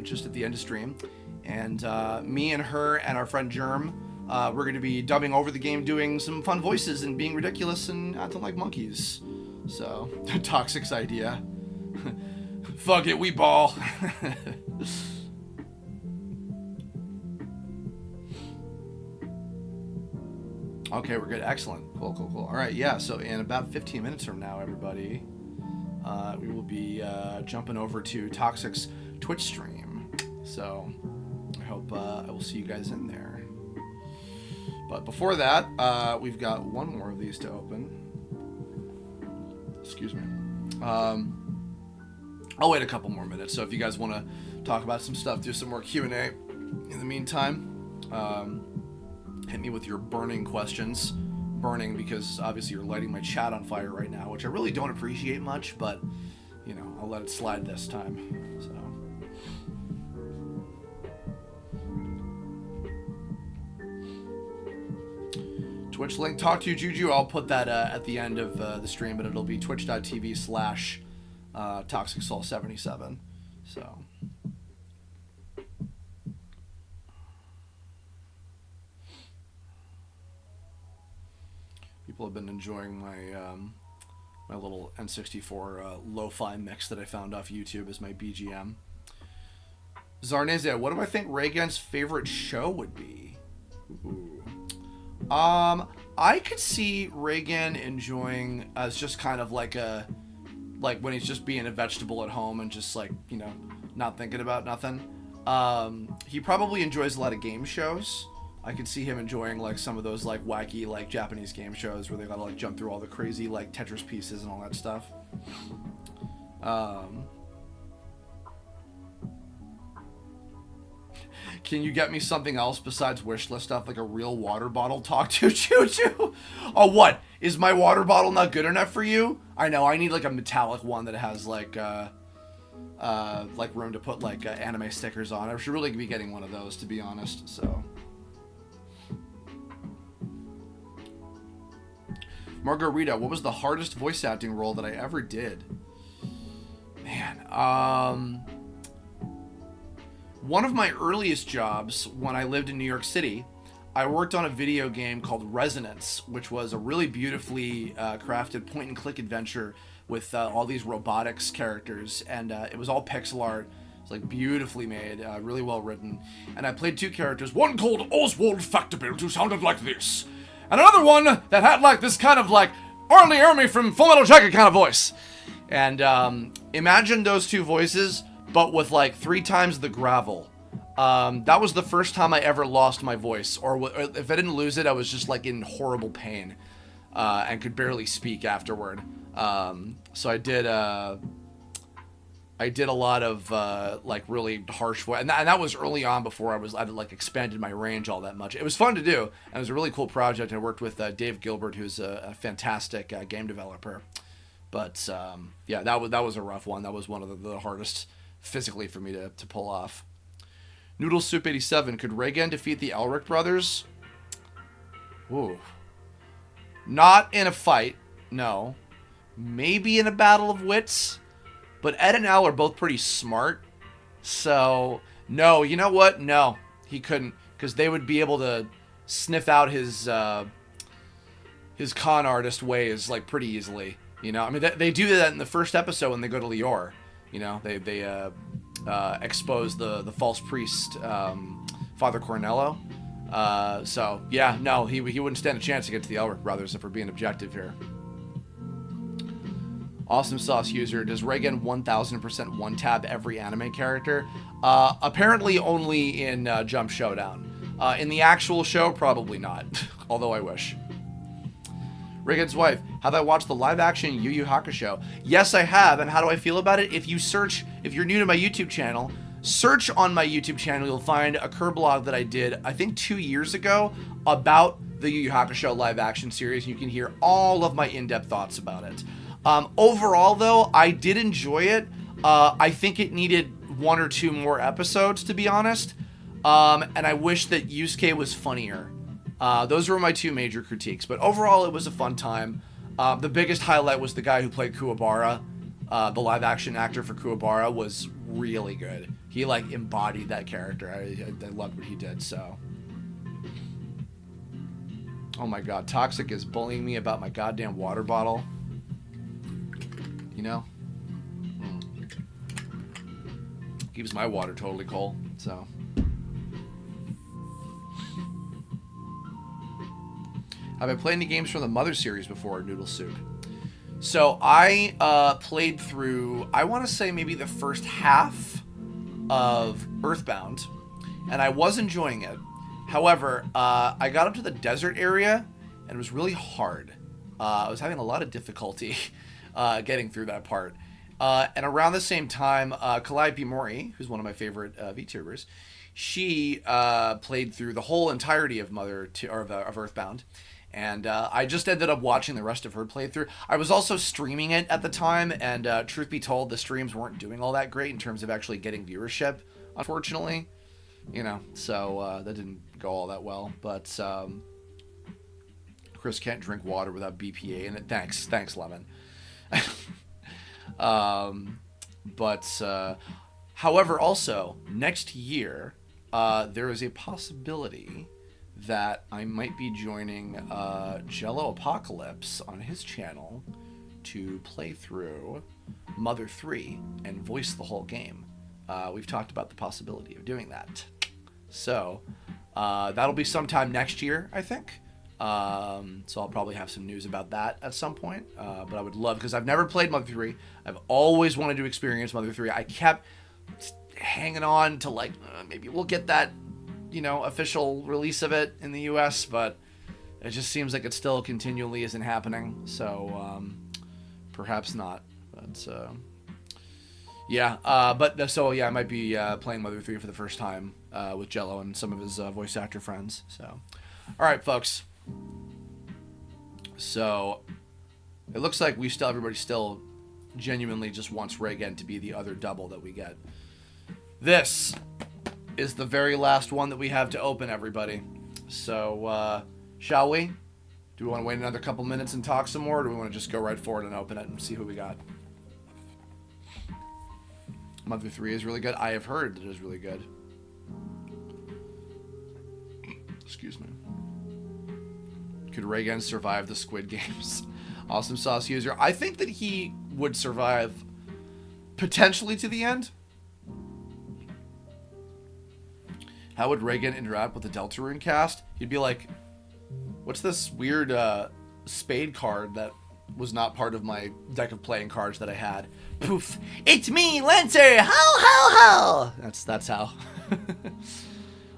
just at the end of stream. And me and her and our friend Germ, we're going to be dubbing over the game, doing some fun voices and being ridiculous and acting like monkeys. So, Toxic's idea. Fuck it, we ball. Okay, we're good. Excellent. Cool, cool, cool. All right, yeah, so in about 15 minutes from now, everybody, we will be jumping over to Toxic's Twitch stream. So I hope I will see you guys in there. But before that, we've got one more of these to open. Excuse me. I'll wait a couple more minutes, so if you guys want to talk about some stuff, do some more Q&A in the meantime. Hit me with your burning questions. Burning because obviously you're lighting my chat on fire right now, which I really don't appreciate much, but, you know, I'll let it slide this time. So. Twitch link. Talk to you, Juju. I'll put that at the end of the stream, but it'll be twitch.tv/ToxicSoul77. So. People have been enjoying my my little N64 lo-fi mix that I found off YouTube as my BGM. Zarnezia, what do I think Reigen's favorite show would be? Ooh. I could see Reigen enjoying as just kind of like when he's just being a vegetable at home and just like, you know, not thinking about nothing. He probably enjoys a lot of game shows. I could see him enjoying like some of those like wacky like Japanese game shows where they gotta like jump through all the crazy like Tetris pieces and all that stuff. Can you get me something else besides wishlist stuff, like a real water bottle? Talk to Choo-Choo. Oh, what? Is my water bottle not good enough for you? I know, I need like a metallic one that has like room to put like anime stickers on. I should really be getting one of those, to be honest, so. Margarita, what was the hardest voice acting role that I ever did? Man, one of my earliest jobs when I lived in New York City, I worked on a video game called Resonance, which was a really beautifully crafted point-and-click adventure with all these robotics characters, and it was all pixel art. It's like beautifully made, really well written. And I played two characters, one called Oswald Factorbuilt, who sounded like this, and another one that had like this kind of like Arlie Ermy from Full Metal Jacket kind of voice. And imagine those two voices, but with like 3 times the gravel. That was the first time I ever lost my voice, or if I didn't lose it, I was just like in horrible pain and could barely speak afterward. So I did a lot of like really harsh voice, and that was early on before I'd like expanded my range all that much. It was fun to do, and it was a really cool project. I worked with Dave Gilbert, who's a fantastic game developer. But yeah, that was a rough one. That was one of the hardest physically for me to pull off. Noodle Soup 87, could Reigen defeat the Elric brothers? Ooh. Not in a fight, no. Maybe in a battle of wits. But Ed and Al are both pretty smart. So, no, you know what? No, he couldn't. Because they would be able to sniff out his con artist ways, like, pretty easily. You know, I mean, they do that in the first episode when they go to Lior. You know, they expose the false priest, Father Cornello. So, yeah, no, he wouldn't stand a chance to get to the Elric brothers if we're being objective here. Awesome Sauce user, does Reigen 1000% one-tab every anime character? Apparently only in Jump Showdown. In the actual show, probably not, although I wish. Reigen's wife, have I watched the live-action Yu Yu Hakusho? Yes, I have, and how do I feel about it? If you're new to my YouTube channel, search on my YouTube channel, you'll find a Kerblog that I did, I think 2 years ago, about the Yu Yu Hakusho live-action series, and you can hear all of my in-depth thoughts about it. Overall, though, I did enjoy it. I think it needed 1 or 2 more episodes, to be honest, and I wish that Yusuke was funnier. Those were my 2 major critiques, but overall it was a fun time. The biggest highlight was the guy who played Kuwabara. The live action actor for Kuwabara was really good. He like embodied that character. I loved what he did, so. Oh my god, Toxic is bullying me about my goddamn water bottle. You know? Keeps my water totally cold, so. Have I played any games from the Mother series before, Noodle Soup? So I played through, I want to say maybe the first half of Earthbound, and I was enjoying it. However, I got up to the desert area, and it was really hard. I was having a lot of difficulty getting through that part. And around the same time, Calliope Mori, who's one of my favorite VTubers, she played through the whole entirety of of Earthbound. And I just ended up watching the rest of her playthrough. I was also streaming it at the time, and truth be told, the streams weren't doing all that great in terms of actually getting viewership, unfortunately. You know, so that didn't go all that well. But Chris can't drink water without BPA in it. Thanks, Lemon. However, also, next year, there is a possibility that I might be joining Jello Apocalypse on his channel to play through Mother 3 and voice the whole game. We've talked about the possibility of doing that. So that'll be sometime next year, I think. So I'll probably have some news about that at some point. But I would love, because I've never played Mother 3. I've always wanted to experience Mother 3. I kept hanging on to like, maybe we'll get that, you know, official release of it in the US, but it just seems like it still continually isn't happening. So perhaps not. But yeah, I might be playing Mother 3 for the first time with Jello and some of his voice actor friends. So, all right, folks. So it looks like everybody still genuinely just wants Reigen to be the other double that we get. This is the very last one that we have to open, everybody. So, shall we? Do we want to wait another couple minutes and talk some more, or do we want to just go right forward and open it and see who we got? Mother 3 is really good. I have heard it is really good. Excuse me. Could Reigen survive the Squid Games? Awesome sauce user. I think that he would survive potentially to the end. How would Reigen interact with the Deltarune cast? He'd be like, what's this weird spade card that was not part of my deck of playing cards that I had? Poof! It's me, Lancer! Ho, ho, ho! That's how.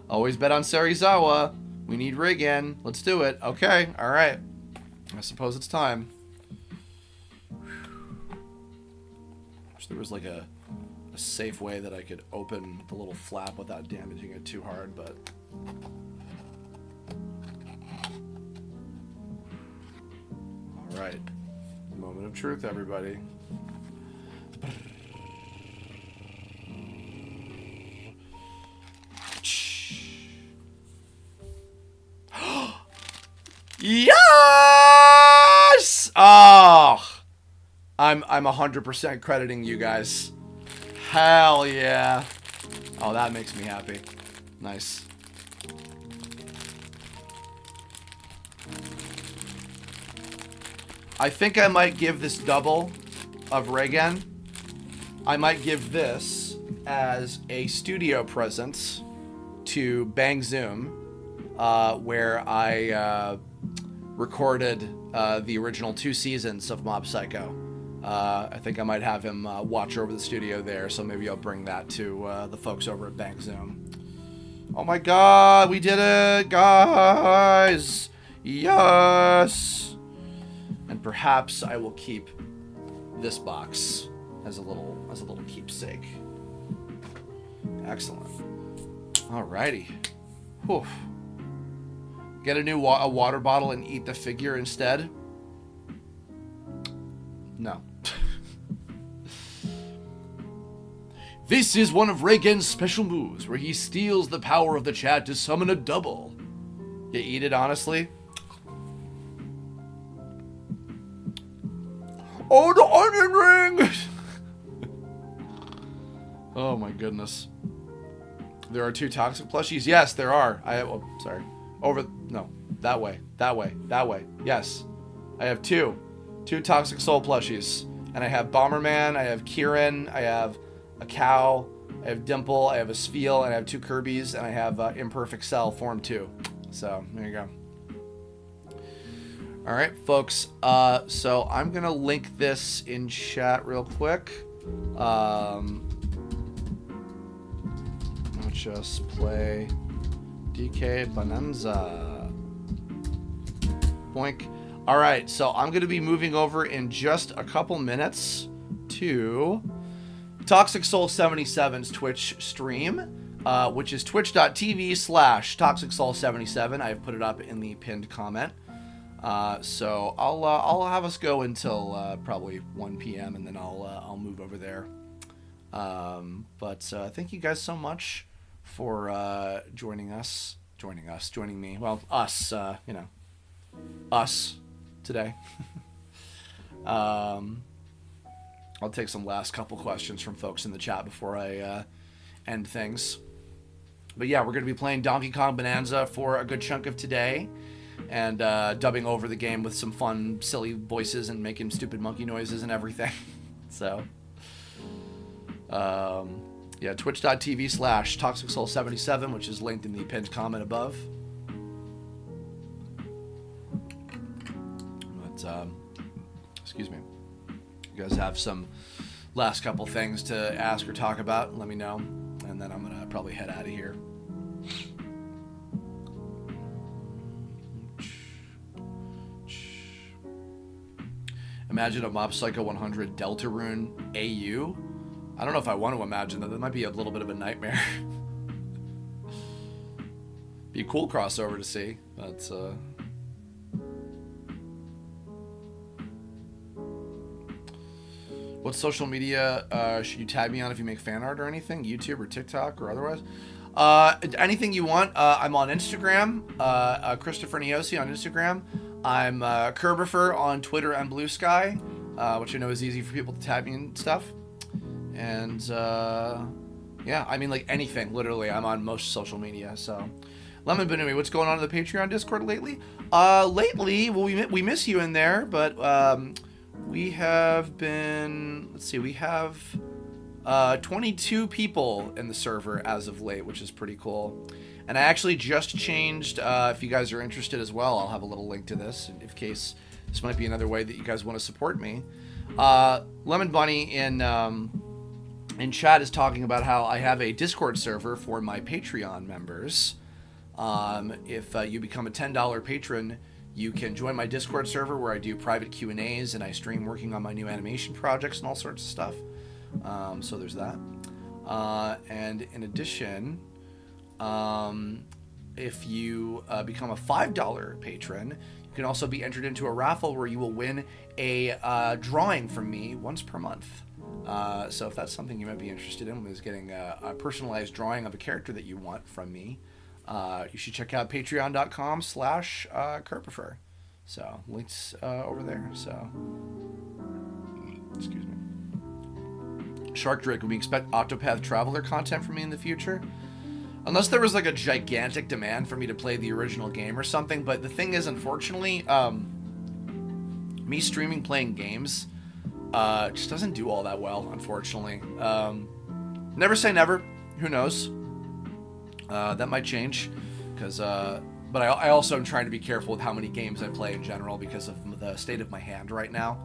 Always bet on Serizawa. We need Reigen. Let's do it. Okay, alright. I suppose it's time. Wish there was like a safe way that I could open the little flap without damaging it too hard, but... Alright. Moment of truth, everybody. Yes! Oh! I'm 100% crediting you guys. Hell yeah. Oh, that makes me happy. Nice. I think I might give this double of Reigen. I might give this as a studio present to Bang Zoom, where I recorded the original 2 seasons of Mob Psycho. I think I might have him watch over the studio there, so maybe I'll bring that to the folks over at Bang Zoom. Oh my god, we did it, guys! Yes! And perhaps I will keep this box as a little keepsake. Excellent. Alrighty. Whew. Get a water bottle and eat the figure instead? No. This is one of Reigen's special moves, where he steals the power of the chat to summon a double. You eat it, honestly? Oh, the onion ring! Oh my goodness. There are 2 toxic plushies? Yes, there are. Sorry. No. That way. That way. That way. Yes. I have 2. 2 toxic soul plushies. And I have Bomberman, I have Kieran, I have a cow, I have Dimple, I have a Spheal, and I have 2 Kirby's, and I have Imperfect Cell Form 2. So, there you go. Alright, folks. So, I'm going to link this in chat real quick. I'll just play DK Bonanza. Boink. Alright, so I'm going to be moving over in just a couple minutes to Toxic Soul 77's Twitch stream, which is twitch.tv/Toxic Soul 77. I have put it up in the pinned comment. So I'll have us go until probably 1 p.m. and then I'll move over there. But thank you guys so much for joining me. Well, us, us today. I'll take some last couple questions from folks in the chat before I end things. But yeah, we're going to be playing Donkey Kong Bonanza for a good chunk of today, and dubbing over the game with some fun, silly voices and making stupid monkey noises and everything. So, yeah, twitch.tv/Toxic Soul 77, which is linked in the pinned comment above. But, excuse me. You guys have some last couple things to ask or talk about, let me know, and then I'm gonna probably head out of here. Imagine a Mob Psycho 100 Deltarune AU. I don't know if I want to imagine that. That might be a little bit of a nightmare. Be a cool crossover to see, but what social media should you tag me on if you make fan art or anything? YouTube or TikTok or otherwise? Anything you want. I'm on Instagram, Christopher Niosi on Instagram. I'm Kerbifer on Twitter and Blue Sky, which I know is easy for people to tag me and stuff. And yeah, I mean, like anything, literally, I'm on most social media. So, Lemon Banui, what's going on in the Patreon Discord lately? Lately, well, we miss you in there, but we have been, let's see, we have 22 people in the server as of late, which is pretty cool. And I actually just changed, if you guys are interested as well, I'll have a little link to this in case this might be another way that you guys want to support me. Lemon Bunny in chat is talking about how I have a Discord server for my Patreon members. If you become a $10 patron, you can join my Discord server where I do private Q&As and I stream working on my new animation projects and all sorts of stuff. So there's that. And in addition, if you become a $5 patron, you can also be entered into a raffle where you will win a drawing from me once per month. So if that's something you might be interested in, is getting a personalized drawing of a character that you want from me, you should check out patreon.com/Kerbifer. So links over there. So excuse me. Shark Drake, can we expect Octopath Traveler content from me in the future? Unless there was like a gigantic demand for me to play the original game or something. But the thing is, unfortunately, me streaming playing games just doesn't do all that well, unfortunately. Never say never. Who knows? That might change. But I also am trying to be careful with how many games I play in general because of the state of my hand right now.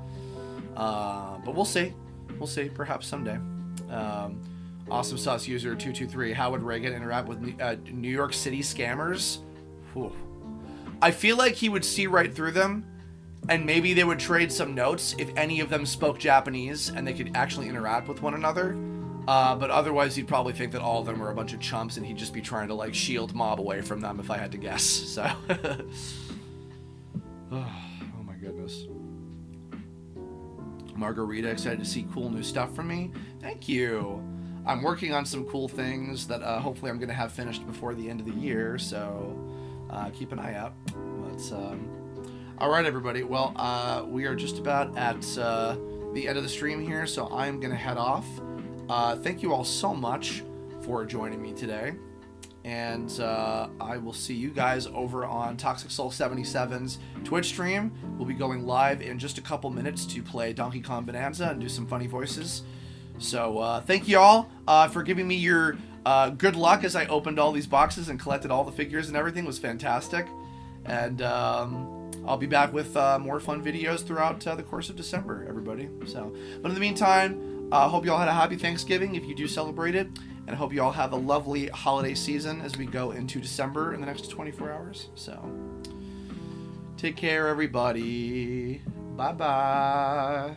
But we'll see. We'll see. Perhaps someday. Awesome Sauce User 223. How would Reigen interact with New York City scammers? Whew. I feel like he would see right through them, and maybe they would trade some notes if any of them spoke Japanese and they could actually interact with one another. But otherwise, he'd probably think that all of them were a bunch of chumps, and he'd just be trying to like shield mob away from them if I had to guess. So, oh my goodness. Margarita, excited to see cool new stuff from me. Thank you. I'm working on some cool things that hopefully I'm going to have finished before the end of the year, so keep an eye out. But, all right, everybody. Well, we are just about at the end of the stream here, so I'm going to head off. Thank you all so much for joining me today, and I will see you guys over on Toxic Soul 77's Twitch stream. We'll be going live in just a couple minutes to play Donkey Kong Bonanza and do some funny voices. So thank you all for giving me your good luck as I opened all these boxes and collected all the figures and everything. It was fantastic. And I'll be back with more fun videos throughout the course of December, everybody. So, but in the meantime, I hope you all had a happy Thanksgiving if you do celebrate it. And I hope you all have a lovely holiday season as we go into December in the next 24 hours. So, take care, everybody. Bye-bye.